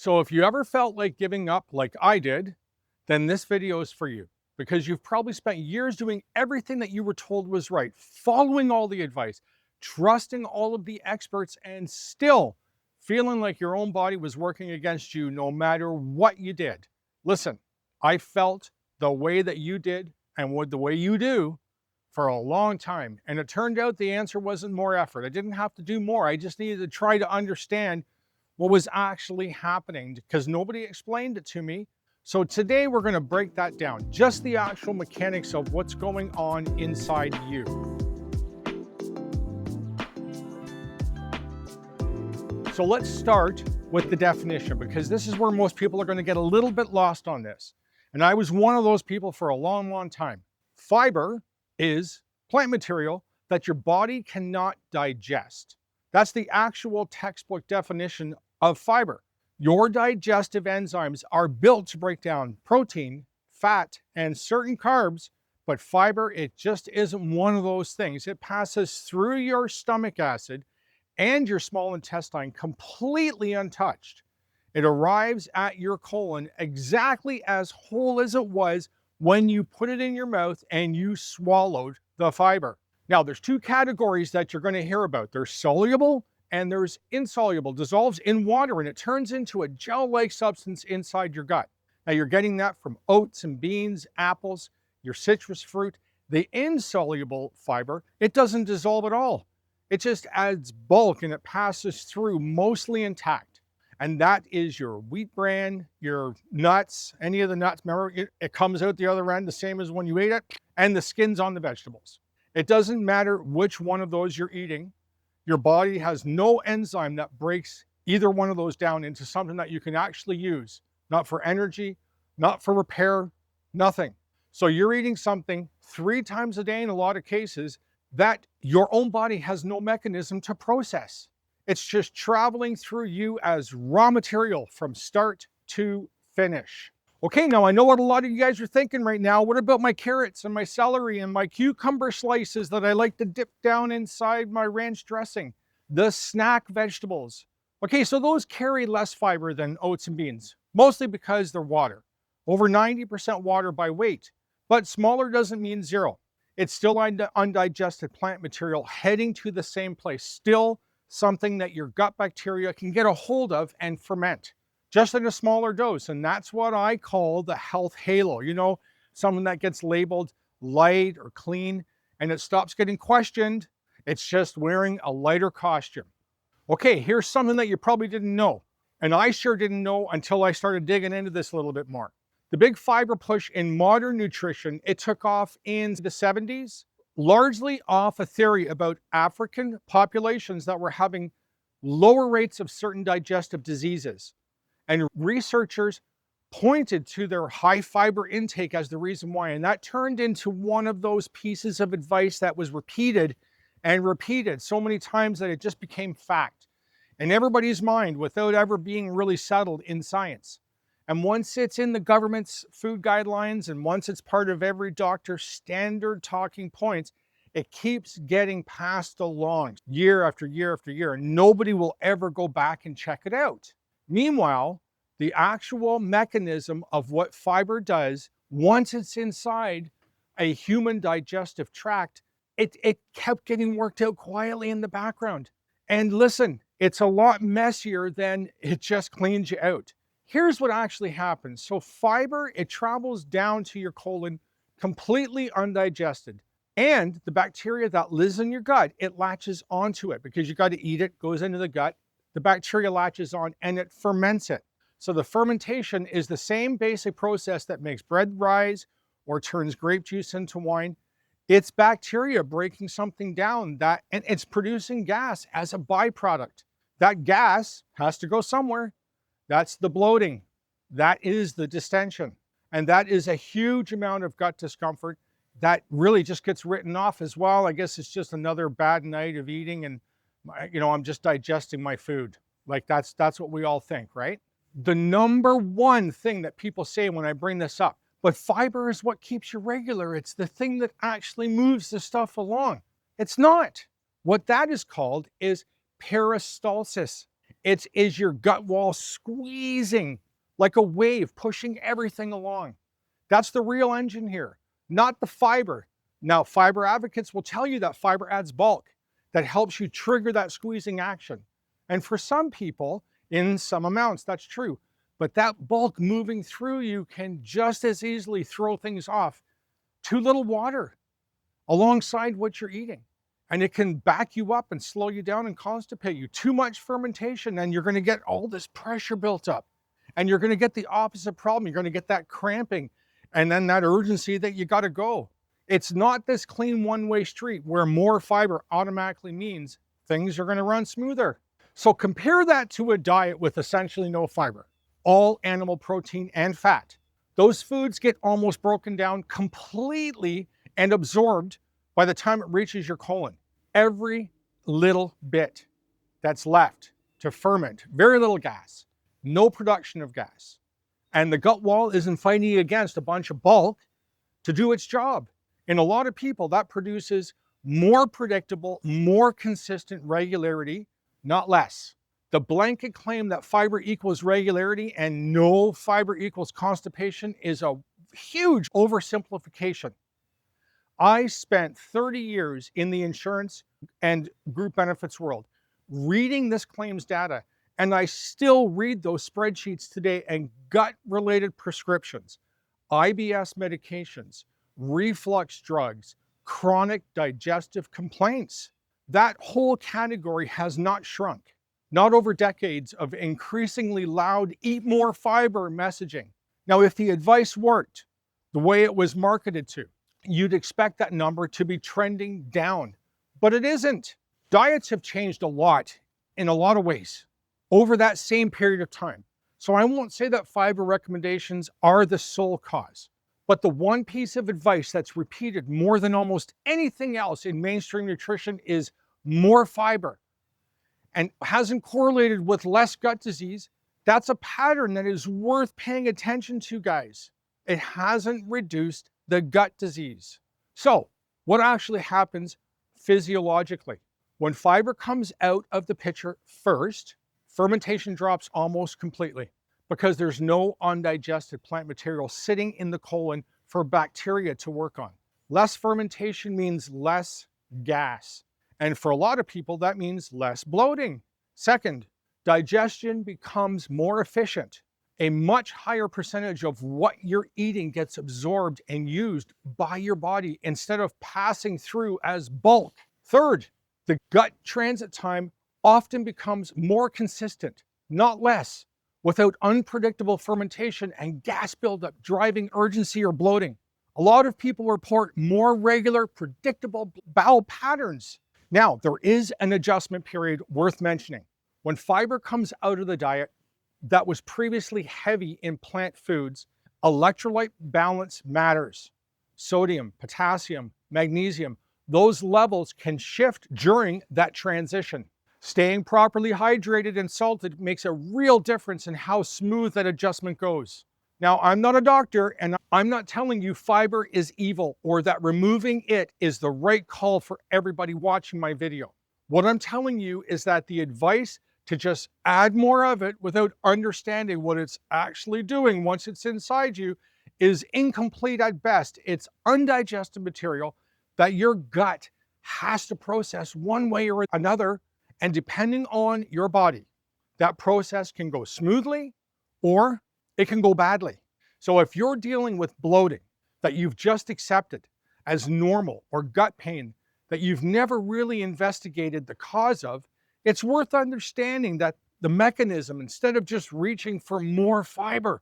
So if you ever felt like giving up like I did, then this video is for you because you've probably spent years doing everything that you were told was right, following all the advice, trusting all of the experts, and still feeling like your own body was working against you no matter what you did. Listen, I felt the way that you did and the way you do for a long time. And it turned out the answer wasn't more effort. I didn't have to do more. I just needed to try to understand what was actually happening because nobody explained it to me. So today we're going to break that down, just the actual mechanics of what's going on inside you. So let's start with the definition because this is where most people are going to get a little bit lost on this. And I was one of those people for a long, long time. Fiber is plant material that your body cannot digest. That's the actual textbook definition of fiber. Your digestive enzymes are built to break down protein, fat, and certain carbs, but fiber, it just isn't one of those things. It passes through your stomach acid and your small intestine completely untouched. It arrives at your colon exactly as whole as it was when you put it in your mouth and you swallowed the fiber. Now, there's two categories that you're going to hear about. There's soluble and there's insoluble. Dissolves in water and it turns into a gel-like substance inside your gut. Now, you're getting that from oats and beans, apples, your citrus fruit. The insoluble fiber, it doesn't dissolve at all. It just adds bulk and it passes through mostly intact. And that is your wheat bran, your nuts, any of the nuts. Remember, it comes out the other end the same as when you ate it, and the skins on the vegetables. It doesn't matter which one of those you're eating. Your body has no enzyme that breaks either one of those down into something that you can actually use. Not for energy, not for repair, nothing. So you're eating something 3 times a day in a lot of cases that your own body has no mechanism to process. It's just traveling through you as raw material from start to finish. Okay, now I know what a lot of you guys are thinking right now. What about my carrots and my celery and my cucumber slices that I like to dip down inside my ranch dressing? The snack vegetables. Okay, so those carry less fiber than oats and beans, mostly because they're water. Over 90% water by weight, but smaller doesn't mean zero. It's still undigested plant material heading to the same place, still something that your gut bacteria can get a hold of and ferment, just in a smaller dose. And that's what I call the health halo. You know, something that gets labeled light or clean and it stops getting questioned. It's just wearing a lighter costume. Okay, here's something that you probably didn't know. And I sure didn't know until I started digging into this a little bit more. The big fiber push in modern nutrition, it took off in the 70s. Largely off a theory about African populations that were having lower rates of certain digestive diseases. And researchers pointed to their high fiber intake as the reason why. And that turned into one of those pieces of advice that was repeated and repeated so many times that it just became fact in everybody's mind without ever being really settled in science. And once it's in the government's food guidelines and once it's part of every doctor's standard talking points, it keeps getting passed along year after year after year, and nobody will ever go back and check it out. Meanwhile, the actual mechanism of what fiber does, once it's inside a human digestive tract, it kept getting worked out quietly in the background. And listen, it's a lot messier than it just cleans you out. Here's what actually happens. So fiber, it travels down to your colon completely undigested. And the bacteria that lives in your gut, it latches onto it because you got to eat it, goes into the gut. The bacteria latches on and it ferments it. So the fermentation is the same basic process that makes bread rise or turns grape juice into wine. It's bacteria breaking something down and it's producing gas as a byproduct. That gas has to go somewhere. That's the bloating. That is the distension. And that is a huge amount of gut discomfort that really just gets written off as well. I guess it's just another bad night of eating and, you know, I'm just digesting my food. Like that's what we all think, right? The number one thing that people say when I bring this up, but fiber is what keeps you regular. It's the thing that actually moves the stuff along. It's not. What that is called is peristalsis. It is your gut wall squeezing like a wave, pushing everything along. That's the real engine here, not the fiber. Now, fiber advocates will tell you that fiber adds bulk, that helps you trigger that squeezing action. And for some people, in some amounts, that's true. But that bulk moving through you can just as easily throw things off. Too little water alongside what you're eating, and it can back you up and slow you down and constipate you. Too much fermentation, and you're going to get all this pressure built up, and you're going to get the opposite problem. You're going to get that cramping and then that urgency that you got to go. It's not this clean one-way street where more fiber automatically means things are going to run smoother. So compare that to a diet with essentially no fiber, all animal protein and fat. Those foods get almost broken down completely and absorbed by the time it reaches your colon. Every little bit that's left to ferment, very little gas, no production of gas. And the gut wall isn't fighting against a bunch of bulk to do its job. In a lot of people, that produces more predictable, more consistent regularity, not less. The blanket claim that fiber equals regularity and no fiber equals constipation is a huge oversimplification. I spent 30 years in the insurance and group benefits world reading this claims data, and I still read those spreadsheets today, and gut-related prescriptions, IBS medications, reflux drugs, chronic digestive complaints. That whole category has not shrunk, not over decades of increasingly loud, eat more fiber messaging. Now, if the advice worked the way it was marketed to, you'd expect that number to be trending down, but it isn't. Diets have changed a lot in a lot of ways over that same period of time. So I won't say that fiber recommendations are the sole cause, but the one piece of advice that's repeated more than almost anything else in mainstream nutrition is more fiber, and hasn't correlated with less gut disease. That's a pattern that is worth paying attention to, guys. It hasn't reduced the gut disease. So what actually happens physiologically? When fiber comes out of the picture first, fermentation drops almost completely because there's no undigested plant material sitting in the colon for bacteria to work on. Less fermentation means less gas. And for a lot of people, that means less bloating. Second, digestion becomes more efficient. A much higher percentage of what you're eating gets absorbed and used by your body instead of passing through as bulk. Third, the gut transit time often becomes more consistent, not less, without unpredictable fermentation and gas buildup driving urgency or bloating. A lot of people report more regular, predictable bowel patterns. Now, there is an adjustment period worth mentioning. When fiber comes out of the diet that was previously heavy in plant foods, electrolyte balance matters. Sodium, potassium, magnesium, those levels can shift during that transition. Staying properly hydrated and salted makes a real difference in how smooth that adjustment goes. Now, I'm not a doctor, and I'm not telling you fiber is evil or that removing it is the right call for everybody watching my video. What I'm telling you is that the advice to just add more of it without understanding what it's actually doing once it's inside you is incomplete at best. It's undigested material that your gut has to process one way or another, and depending on your body, that process can go smoothly or it can go badly. So if you're dealing with bloating that you've just accepted as normal, or gut pain that you've never really investigated the cause of, it's worth understanding that the mechanism, instead of just reaching for more fiber,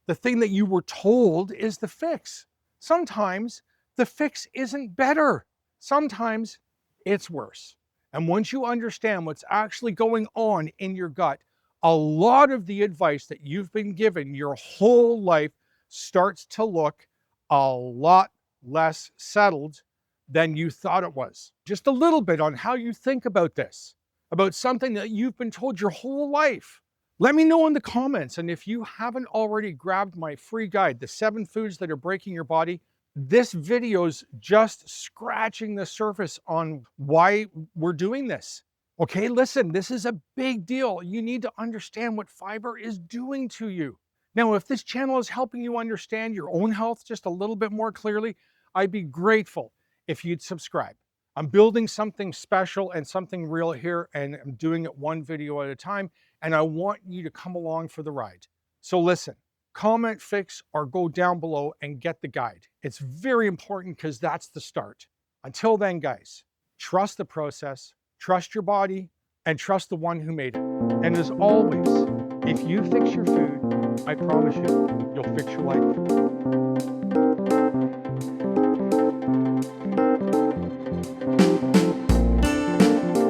the thing that you were told is the fix. Sometimes the fix isn't better. Sometimes it's worse. And once you understand what's actually going on in your gut, a lot of the advice that you've been given your whole life starts to look a lot less settled than you thought it was. Just a little bit on how you think about this, about something that you've been told your whole life. Let me know in the comments. And if you haven't already grabbed my free guide, The 7 Foods That Are Breaking Your Body, this video's just scratching the surface on why we're doing this. Okay, listen, this is a big deal. You need to understand what fiber is doing to you. Now, if this channel is helping you understand your own health just a little bit more clearly, I'd be grateful if you'd subscribe. I'm building something special and something real here, and I'm doing it one video at a time, and I want you to come along for the ride. So listen, comment, fix, or go down below and get the guide. It's very important because that's the start. Until then, guys, trust the process, trust your body, and trust the one who made it. And as always, if you fix your food, I promise you, you'll fix your life.